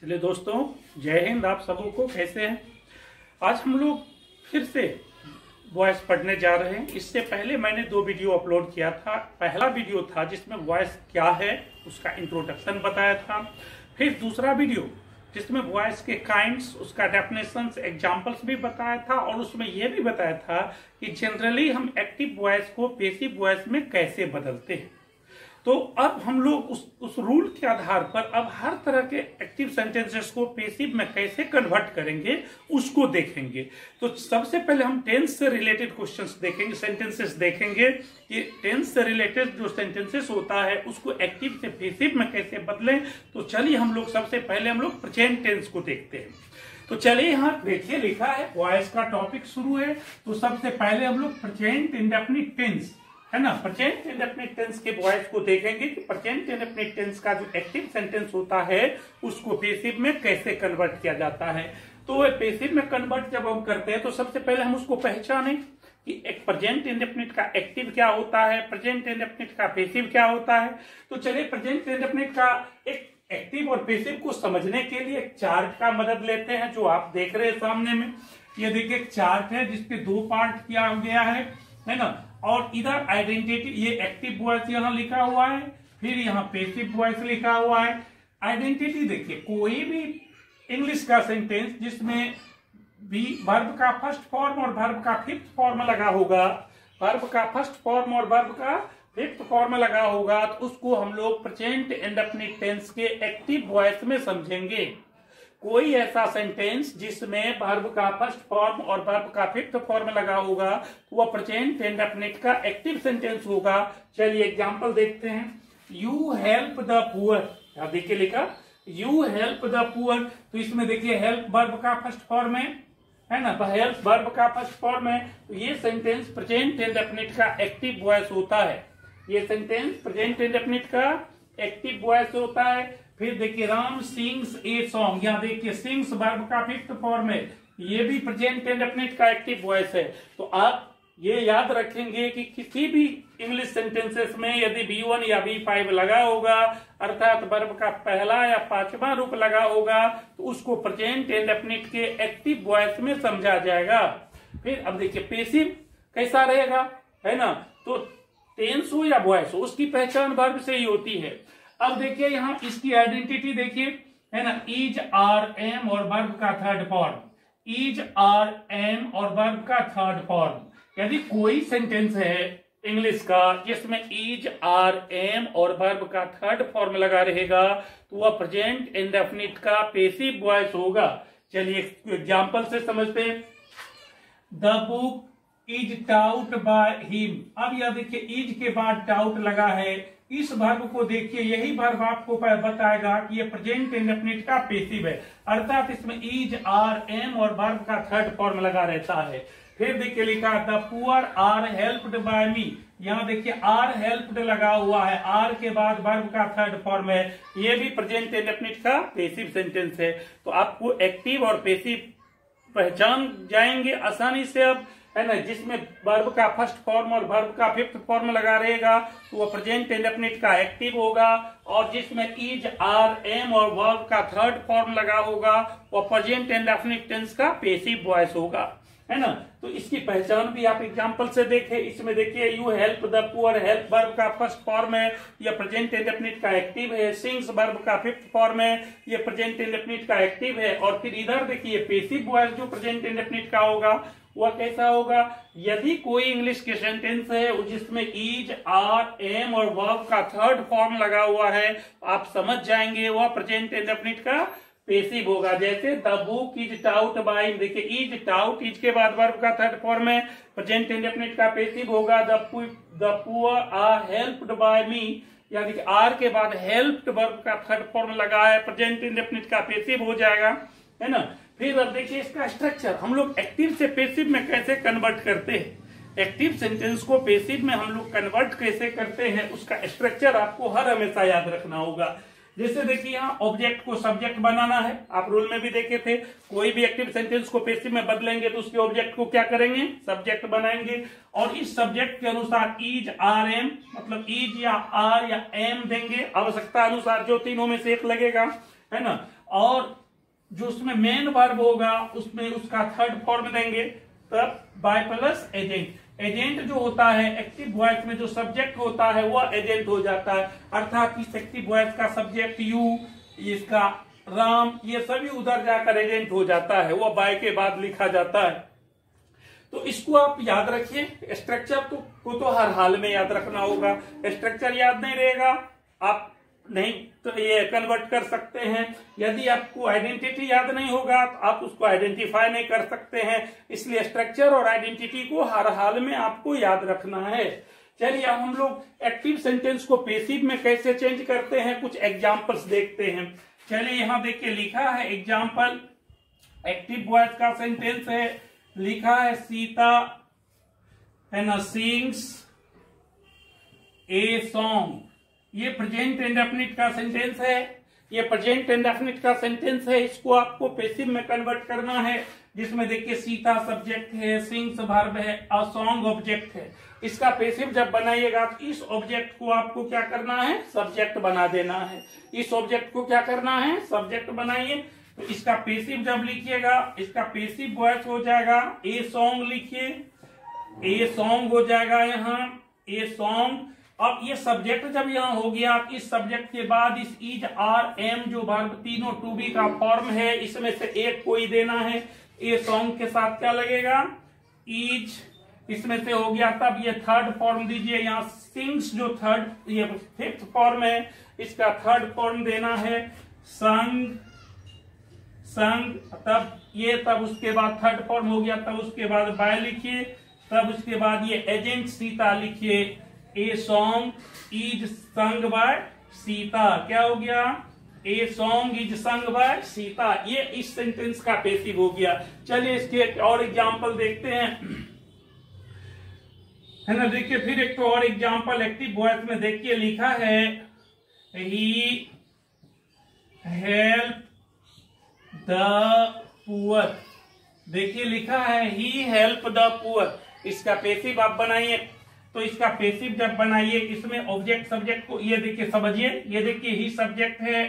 चलिए दोस्तों, जय हिंद। आप सबों को कैसे हैं? आज हम लोग फिर से वॉइस पढ़ने जा रहे हैं। इससे पहले मैंने 2 वीडियो अपलोड किया था। पहला वीडियो था जिसमें वॉइस क्या है उसका इंट्रोडक्शन बताया था। फिर दूसरा वीडियो जिसमें वॉइस के काइंड्स, उसका डेफिनेशंस, एग्जांपल्स भी बताया था और उसमें यह भी बताया था कि जनरली हम एक्टिव वॉइस को पैसिव वॉइस में कैसे बदलते हैं। तो अब हम लोग उस रूल के आधार पर अब हर तरह के एक्टिव सेंटेंसेस को पैसिव में कैसे कन्वर्ट करेंगे उसको देखेंगे। तो सबसे पहले हम टेंस से रिलेटेड क्वेश्चंस देखेंगे, सेंटेंसेस देखेंगे कि टेंस से रिलेटेड जो सेंटेंसेस होता है उसको एक्टिव से पैसिव में कैसे बदलें। तो चलिए हम लोग सबसे पहले हम लोग प्रेजेंट टेंस को देखते हैं। तो चलिए यहाँ देखिए लिखा है, वॉइस का टॉपिक शुरू है। तो सबसे पहले हम लोग प्रेजेंट इंडेफिनिट टेंस है ना, प्रेजेंट इंडेफिनिट टेंस के वॉइस को देखेंगे कि प्रेजेंट इंडेफिनिट टेंस का जो एक्टिव सेंटेंस होता है उसको पैसिव में कैसे कन्वर्ट किया जाता है। तो पैसिव में कन्वर्ट जब हम करते हैं तो सबसे पहले हम उसको पहचानें कि एक प्रेजेंट इंडेफिनिट का एक्टिव क्या होता है, प्रेजेंट इंडेफिनिट का पैसिव क्या होता है। तो चलिए प्रेजेंट इंडेफिनिट का एक एक्टिव और पैसिव को समझने के लिए एक चार्ट का मदद लेते हैं जो आप देख रहे हैं सामने में। ये देखिए एक चार्ट है जिसके 2 पार्ट किया गया है ना। और इधर आइडेंटिटी, ये एक्टिव वॉइस यहाँ लिखा हुआ है, फिर यहाँ पैसिव वॉइस लिखा हुआ है। आइडेंटिटी देखिए, कोई भी इंग्लिश का सेंटेंस जिसमें भी वर्ब का फर्स्ट फॉर्म और वर्ब का फिफ्थ फॉर्म लगा होगा, वर्ब का फर्स्ट फॉर्म और वर्ब का फिफ्थ फॉर्म लगा होगा, तो उसको हम लोग प्रेजेंट इंडेफिनिट टेंस के एक्टिव वॉइस में समझेंगे। कोई ऐसा सेंटेंस जिसमें वर्ब का फर्स्ट फॉर्म और वर्ब का फिफ्थ फॉर्म लगा होगा तो वह प्रेजेंट इंडेफिनिट का एक्टिव सेंटेंस होगा। चलिए एग्जांपल देखते हैं। यू हेल्प द पुअर, यहां देखिए लिखा यू हेल्प द पुअर। तो इसमें देखिए हेल्प वर्ब का फर्स्ट फॉर्म है ना, हेल्प वर्ब का फर्स्ट फॉर्म है। तो ये सेंटेंस प्रेजेंट इंडेफिनिट का एक्टिव वॉइस होता है। ये सेंटेंस प्रेजेंट इंडेफिनिट का एक्टिव वॉइस होता है। फिर देखिए राम सिंग्स ए सॉन्ग, यहाँ देखिए सिंग्स वर्ब का फिफ्थ फॉर्म है, ये भी प्रेजेंट इंडेफिनिट का एक्टिव वॉइस है। तो आप ये याद रखेंगे कि किसी भी इंग्लिश सेंटेंसेस में यदि V1 या V5 लगा होगा, अर्थात वर्ब का पहला या पांचवा रूप लगा होगा, तो उसको प्रेजेंट इंडेफिनिट के एक्टिव वॉइस में समझा जाएगा। फिर अब देखिए पैसिव कैसा रहेगा, है ना। तो टेंस हो या वॉइस हो, उसकी पहचान वर्ब से ही होती है। अब देखिए यहाँ इसकी आइडेंटिटी देखिए, है ना, इज, आर, एम और वर्ब का third form, is, are, am और वर्ब का थर्ड फॉर्म। यदि कोई सेंटेंस है इंग्लिश का जिसमें इज, आर, एम और वर्ब का थर्ड फॉर्म लगा रहेगा तो वह प्रेजेंट इंडेफिनिट का पैसिव वॉइस होगा। चलिए एग्जांपल से समझते हैं। The book is taught by him. अब यह देखिए इज के बाद टाउट लगा है, इस वर्ब को देखिए, यही वर्ब आपको बताएगा कि ये प्रेजेंट इंडेफिनिट का पैसिव है, अर्थात इसमें इज, आर, एम और वर्ब का थर्ड फॉर्म लगा रहता है। फिर देखिए लिखा the poor are helped by me, यहाँ देखिए आर हेल्प्ड लगा हुआ है, आर के बाद वर्ब का थर्ड फॉर्म है, ये भी प्रेजेंट इंडेफिनिट का पैसिव सेंटेंस है। तो आपको एक्टिव और पैसिव पहचान जाएंगे आसानी से अब, है ना। जिसमें वर्ब का फर्स्ट फॉर्म और वर्ब का फिफ्थ फॉर्म लगा रहेगा तो वह प्रेजेंट इंडेफिनिट का एक्टिव होगा, और जिसमें इज, आर, एम और वर्ब का थर्ड फॉर्म लगा होगा वह प्रेजेंट इंडेफिनिट टेंस का पैसिव वॉइस होगा, है ना। तो इसकी पहचान भी आप एग्जांपल से देखें। इसमें देखिए you help the poor, help verb का फर्स्ट फॉर्म है, यह प्रेजेंट इंडेफिनिट का एक्टिव है। सिंग्स वर्ब का फिफ्थ फॉर्म है, यह प्रेजेंट इंडेफिनिट का एक्टिव है। और फिर इधर देखिए पैसिव वॉइस जो प्रेजेंट इंडेफिनिट का होगा वह कैसा होगा, यदि कोई इंग्लिश के सेंटेंस है जिसमें इज, आर, एम और वर्ब का थर्ड फॉर्म लगा हुआ है, आप समझ जाएंगे वह प्रेजेंट इंडेफिनिट का पैसिव होगा। जैसे the book is taught by, देखिए इज टाउट, इज के बाद वर्ब का थर्ड फॉर्म है, प्रेजेंट इंडेफिनिट का पैसिव होगा। The poor are helped by me, यानी कि आर के बाद हेल्प्ड वर्ब का थर्ड फॉर्म लगा है, प्रेजेंट इंडेफिनिट का पैसिव हो जाएगा, है ना। फिर अब देखिए इसका स्ट्रक्चर, हम लोग एक्टिव से पैसिव में कैसे कन्वर्ट करते हैं, एक्टिव सेंटेंस को पैसिव में हम लोग कन्वर्ट कैसे करते हैं, उसका स्ट्रक्चर आपको हर हमेशा याद रखना होगा। जैसे देखिए यहाँ ऑब्जेक्ट को सब्जेक्ट बनाना है, आप रूल में भी देखे थे, कोई भी एक्टिव सेंटेंस को पैसिव में बदलेंगे तो उसके ऑब्जेक्ट को क्या करेंगे, सब्जेक्ट बनाएंगे, और इस सब्जेक्ट के अनुसार इज, आर, एम, मतलब इज या आर या एम देंगे, आवश्यकता अनुसार जो तीनों में से एक लगेगा, है ना। और जो उसमें मेन वर्ब होगा उसमें उसका थर्ड फॉर्म देंगे, तब बाय प्लस एजेंट। एजेंट जो होता है एक्टिव वॉइस में जो सब्जेक्ट होता है वह एजेंट हो जाता है, अर्थात इस एक्टिव वॉइस का सब्जेक्ट यू, इसका राम, ये सभी उधर जाकर एजेंट हो जाता है, वह बाय के बाद लिखा जाता है। तो इसको आप याद रखिए। स्ट्रक्चर को तो हर हाल में याद रखना होगा। स्ट्रक्चर याद नहीं रहेगा आप नहीं तो ये कन्वर्ट कर सकते हैं। यदि आपको आइडेंटिटी याद नहीं होगा तो आप उसको आइडेंटिफाई नहीं कर सकते हैं। इसलिए स्ट्रक्चर और आइडेंटिटी को हर हाल में आपको याद रखना है। चलिए अब हम लोग एक्टिव सेंटेंस को पैसिव में कैसे चेंज करते हैं, कुछ एग्जांपल्स देखते हैं। चलिए यहां देखिए लिखा है एग्जांपल, एक्टिव वॉइस का सेंटेंस है, लिखा है सीता है ना सिंग्स ए सॉन्ग। ये प्रेजेंट इंडेफिनिट का सेंटेंस है, ये प्रेजेंट इंडेफिनिट का सेंटेंस है। इसको आपको पैसिव में कन्वर्ट करना है, जिसमें देखिए सीता सब्जेक्ट है, सिंग्स वर्ब है और सॉन्ग ऑब्जेक्ट है। इसका पैसिव जब बनाइएगा तो इस ऑब्जेक्ट को आपको क्या करना है, सब्जेक्ट बना देना है। इस ऑब्जेक्ट को क्या करना है, सब्जेक्ट बनाइए। तो इसका पैसिव जब लिखिएगा, इसका पैसिव वॉइस हो जाएगा ए सॉन्ग, लिखिए ए सॉन्ग हो जाएगा यहाँ ए सॉन्ग। अब ये सब्जेक्ट जब यहाँ हो गया, इस सब्जेक्ट के बाद इस इज आर एम जो वर्ब तीनों टू बी का फॉर्म है, इसमें से एक कोई देना है। ए सॉन्ग के साथ क्या लगेगा, इज, इसमें से हो गया। तब ये थर्ड फॉर्म दीजिए, यहाँ सिंग्स जो थर्ड ये फिफ्थ फॉर्म है, इसका थर्ड फॉर्म देना है संग संग। तब उसके बाद थर्ड फॉर्म हो गया, तब उसके बाद बाय लिखिए, तब उसके बाद ये एजेंट सीता लिखिए। A song is sung by Sita, क्या हो गया, a song is sung by Sita. ये इस सेंटेंस का पैसिव हो गया। चलिए इसके और एग्जांपल देखते हैं, है ना। देखिए फिर एक और एग्जांपल एक्टिव वॉइस में देखिए लिखा है ही हेल्प द पुअर। देखिए लिखा है ही हेल्प द पुअर। इसका पैसिव आप बनाइए। तो इसका पैसिव जब बनाइए, इसमें ऑब्जेक्ट सब्जेक्ट को ये देखिए समझिए, ये देखिए ही सब्जेक्ट है,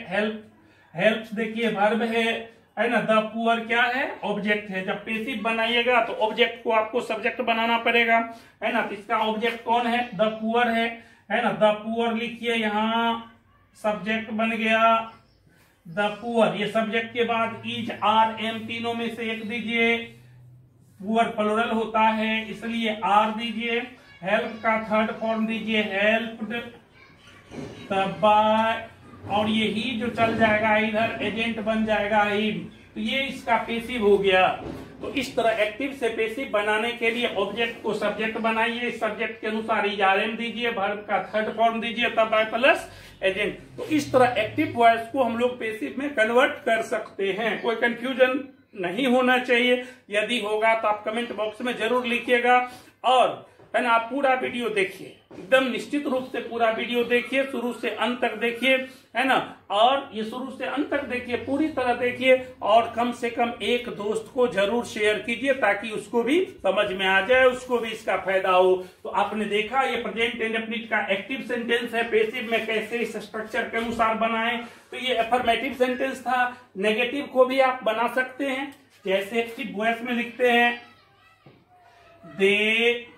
हेल्प देखिए वर्ब है ना, द पुअर क्या है, ऑब्जेक्ट है। जब पैसिव बनाइएगा तो ऑब्जेक्ट को आपको सब्जेक्ट बनाना पड़ेगा, है ना। तो इसका ऑब्जेक्ट कौन है, द पुअर है ना। द पुअर लिखिए, यहाँ सब्जेक्ट बन गया द पुअर। ये सब्जेक्ट के बाद इज आर एम तीनों में से एक दीजिए, पुअर प्लुरल होता है इसलिए आर दीजिए। हेल्प का थर्ड फॉर्म दीजिए हेल्प्ड, तब बाय, और ये ही जो चल जाएगा इधर एजेंट बन जाएगा ही। तो ये इसका पैसिव हो गया। तो इस तरह एक्टिव से पैसिव बनाने के लिए ऑब्जेक्ट को सब्जेक्ट बनाइए, सब्जेक्ट के अनुसार इज आर एम दीजिए, वर्ब का थर्ड फॉर्म दीजिए, तब बाय प्लस एजेंट। तो इस तरह एक्टिव वॉइस को हम लोग पैसिव में कन्वर्ट कर सकते हैं। कोई कंफ्यूजन नहीं होना चाहिए। यदि होगा तो आप कमेंट बॉक्स में जरूर लिखिएगा। और है ना, आप पूरा वीडियो देखिए, एकदम निश्चित रूप से पूरा वीडियो देखिए, शुरू से अंत तक देखिए, है ना। और ये शुरू से अंत तक देखिए, पूरी तरह देखिए, और कम से कम एक दोस्त को जरूर शेयर कीजिए ताकि उसको भी समझ में आ जाए, उसको भी इसका फायदा हो। तो आपने देखा ये प्रेजेंट इंडेफिनिट का एक्टिव सेंटेंस है, पैसिव में कैसे इस स्ट्रक्चर के अनुसार बनाएं। तो ये अफर्मेटिव सेंटेंस था। नेगेटिव को भी आप बना सकते हैं, जैसे एक्टिव वॉइस में लिखते हैं दे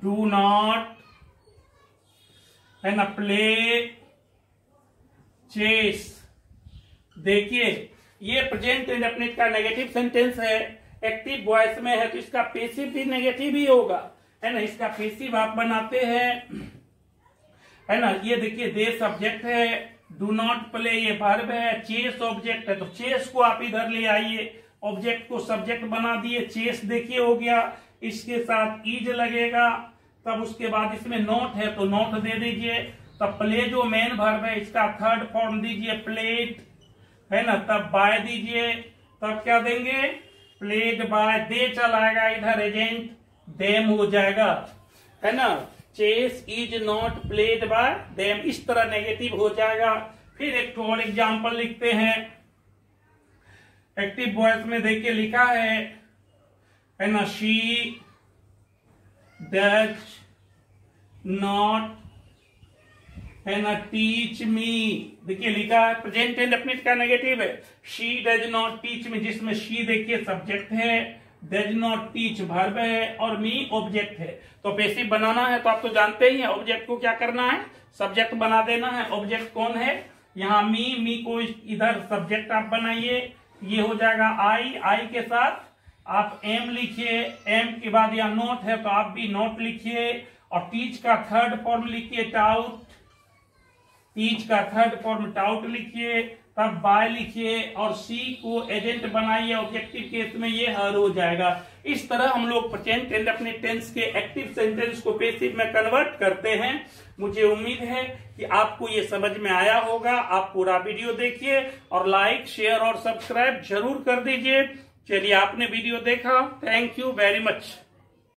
डू नॉट, है ना, प्ले चेस। देखिए ये प्रेजेंट इंडेफिनिट का नेगेटिव सेंटेंस है, एक्टिव वॉइस में है, तो इसका पैसिव भी नेगेटिव ही होगा, है ना। इसका पैसिव आप बनाते हैं, है ना। ये देखिए दे सब्जेक्ट है, डू नॉट प्ले ये वर्ब है, चेस ऑब्जेक्ट है। तो चेस को आप इधर ले आइए, ऑब्जेक्ट को सब्जेक्ट बना दिए, चेस देखिए हो गया, इसके साथ इज लगेगा। तब उसके बाद इसमें नॉट है तो नॉट दे दीजिए। तब प्ले जो मेन वर्ब है इसका थर्ड फॉर्म दीजिए प्लेड, है ना। तब बाय दीजिए, तब क्या देंगे, प्लेड बाय। दे चलाएगा इधर एजेंट, देम हो जाएगा, है ना। Chess is not played by them, इस तरह नेगेटिव हो जाएगा। फिर एक और एग्जांपल लिखते हैं एक्टिव वॉइस में। देखिए लिखा है ना, शी डज नॉट है ना, टीच मी। देखिए लिखा है प्रेजेंट इंडेफिनिट का नेगेटिव है, she does not teach me, जिसमें शी देखिए सब्जेक्ट है, डज नॉट टीच वर्ब है और मी ऑब्जेक्ट है। तो पैसिव बनाना है तो आप तो जानते ही हैं ऑब्जेक्ट को क्या करना है, सब्जेक्ट बना देना है। ऑब्जेक्ट कौन है यहाँ, मी को इधर सब्जेक्ट आप बनाइए, ये हो जाएगा आई के साथ आप एम लिखिए, एम के बाद यहाँ नोट है तो आप भी नोट लिखिए, और टीच का थर्ड फॉर्म लिखिए टाउट, टीच का थर्ड फॉर्म टाउट लिखिए, तब बाय लिखिए और सी को एजेंट बनाइए, ऑब्जेक्टिव केस में ये हर हो जाएगा। इस तरह हम लोग प्रेजेंट इंडेफिनिट टेंस के एक्टिव सेंटेंस को पैसिव में कन्वर्ट करते हैं। मुझे उम्मीद है कि आपको ये समझ में आया होगा। आप पूरा वीडियो देखिए और लाइक शेयर और सब्सक्राइब जरूर कर दीजिए। चलिए आपने वीडियो देखा, थैंक यू वेरी मच।